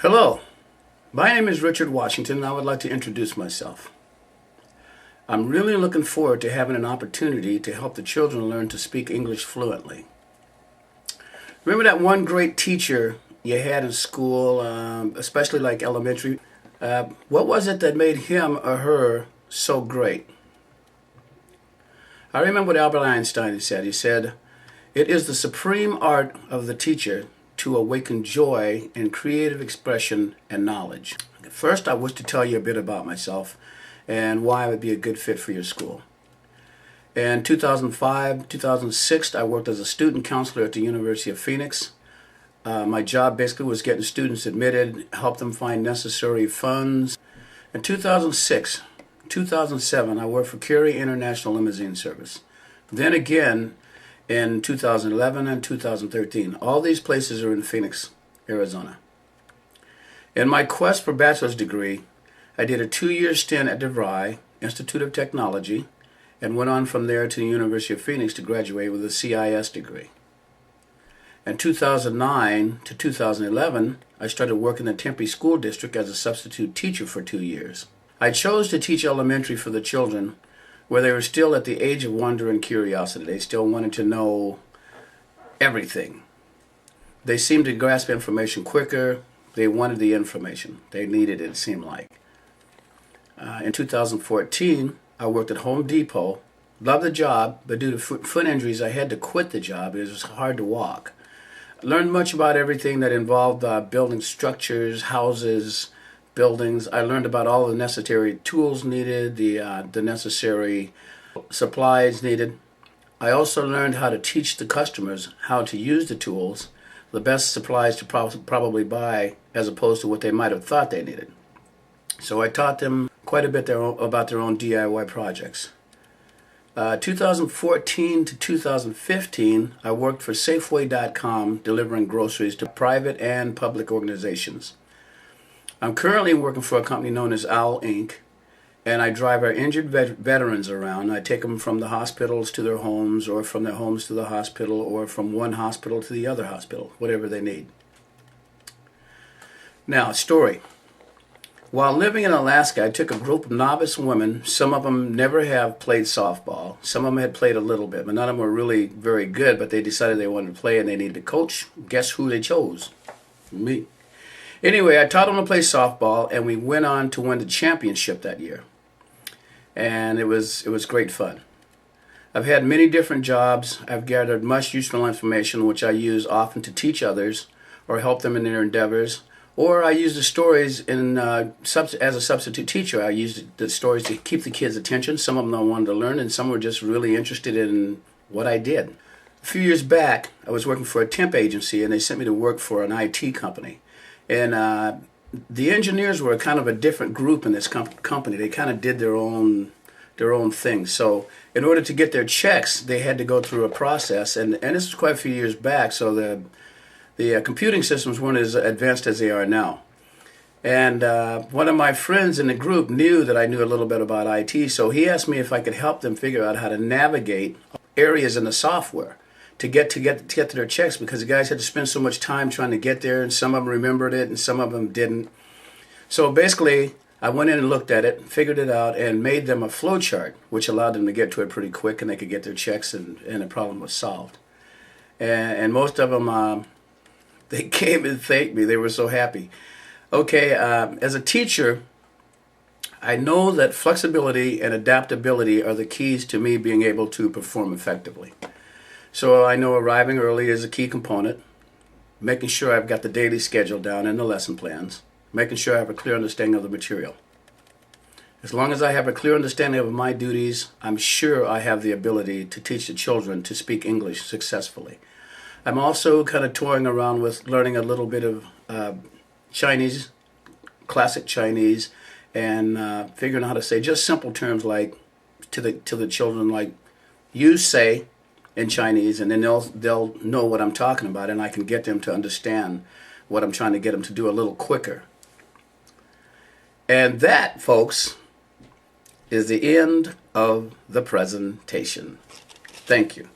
Hello, my name is Richard Washington and I would like to introduce myself. I'm really looking forward to having an opportunity to help the children learn to speak English fluently. Remember that one great teacher you had in school, especially like elementary? What was it that made him or her so great? I remember what Albert Einstein said. He said, "It is the supreme art of the teacher to awaken joy and creative expression and knowledge." First, I wish to tell you a bit about myself and why I would be a good fit for your school. In 2005, 2006, I worked as a student counselor at the University of Phoenix. My job basically was getting students admitted, help them find necessary funds. In 2006, 2007, I worked for Curie International Limousine Service. Then again, in 2011 and 2013. All these places are in Phoenix, Arizona. In my quest for bachelor's degree, I did a 2-year stint at DeVry Institute of Technology and went on from there to the University of Phoenix to graduate with a CIS degree. In 2009 to 2011, I started working in the Tempe School District as a substitute teacher for 2 years. I chose to teach elementary for the children where they were still at the age of wonder and curiosity. They still wanted to know everything. They seemed to grasp information quicker. They wanted the information. They needed it, it seemed like. In 2014, I worked at Home Depot. Loved the job, but due to foot injuries, I had to quit the job. It was hard to walk. Learned much about everything that involved building structures, houses, buildings. I learned about all the necessary tools needed, the necessary supplies needed. I also learned how to teach the customers how to use the tools, the best supplies to probably buy as opposed to what they might have thought they needed. So I taught them quite a bit about their own DIY projects. 2014 to 2015, I worked for Safeway.com delivering groceries to private and public organizations. I'm currently working for a company known as OWL Inc., and I drive our injured veterans around. I take them from the hospitals to their homes, or from their homes to the hospital, or from one hospital to the other hospital, whatever they need. Now, story. While living in Alaska, I took a group of novice women. Some of them never have played softball. Some of them had played a little bit, but none of them were really very good, but they decided they wanted to play and they needed a coach. Guess who they chose? Me. Anyway, I taught them to play softball, and we went on to win the championship that year. And it was great fun. I've had many different jobs. I've gathered much useful information, which I use often to teach others or help them in their endeavors. Or I use the stories as a substitute teacher. I use the stories to keep the kids' attention. Some of them wanted to learn, and some were just really interested in what I did. A few years back, I was working for a temp agency, and they sent me to work for an IT company. And the engineers were kind of a different group in this company. They kind of did their own thing. So in order to get their checks, they had to go through a process. And this was quite a few years back, so the computing systems weren't as advanced as they are now. And one of my friends in the group knew that I knew a little bit about IT, so he asked me if I could help them figure out how to navigate areas in the software to get to their checks, because the guys had to spend so much time trying to get there, and some of them remembered it and some of them didn't. So basically, I went in and looked at it, figured it out, and made them a flow chart, which allowed them to get to it pretty quick, and they could get their checks, and the problem was solved. And most of them, they came and thanked me. They were so happy. Okay, as a teacher, I know that flexibility and adaptability are the keys to me being able to perform effectively. So I know arriving early is a key component, making sure I've got the daily schedule down and the lesson plans, making sure I have a clear understanding of the material. As long as I have a clear understanding of my duties, I'm sure I have the ability to teach the children to speak English successfully. I'm also kind of toying around with learning a little bit of Chinese, classic Chinese, and figuring out how to say just simple terms like to the children, like "you say" in Chinese, and then they'll know what I'm talking about, and I can get them to understand what I'm trying to get them to do a little quicker. And that, folks, is the end of the presentation. Thank you.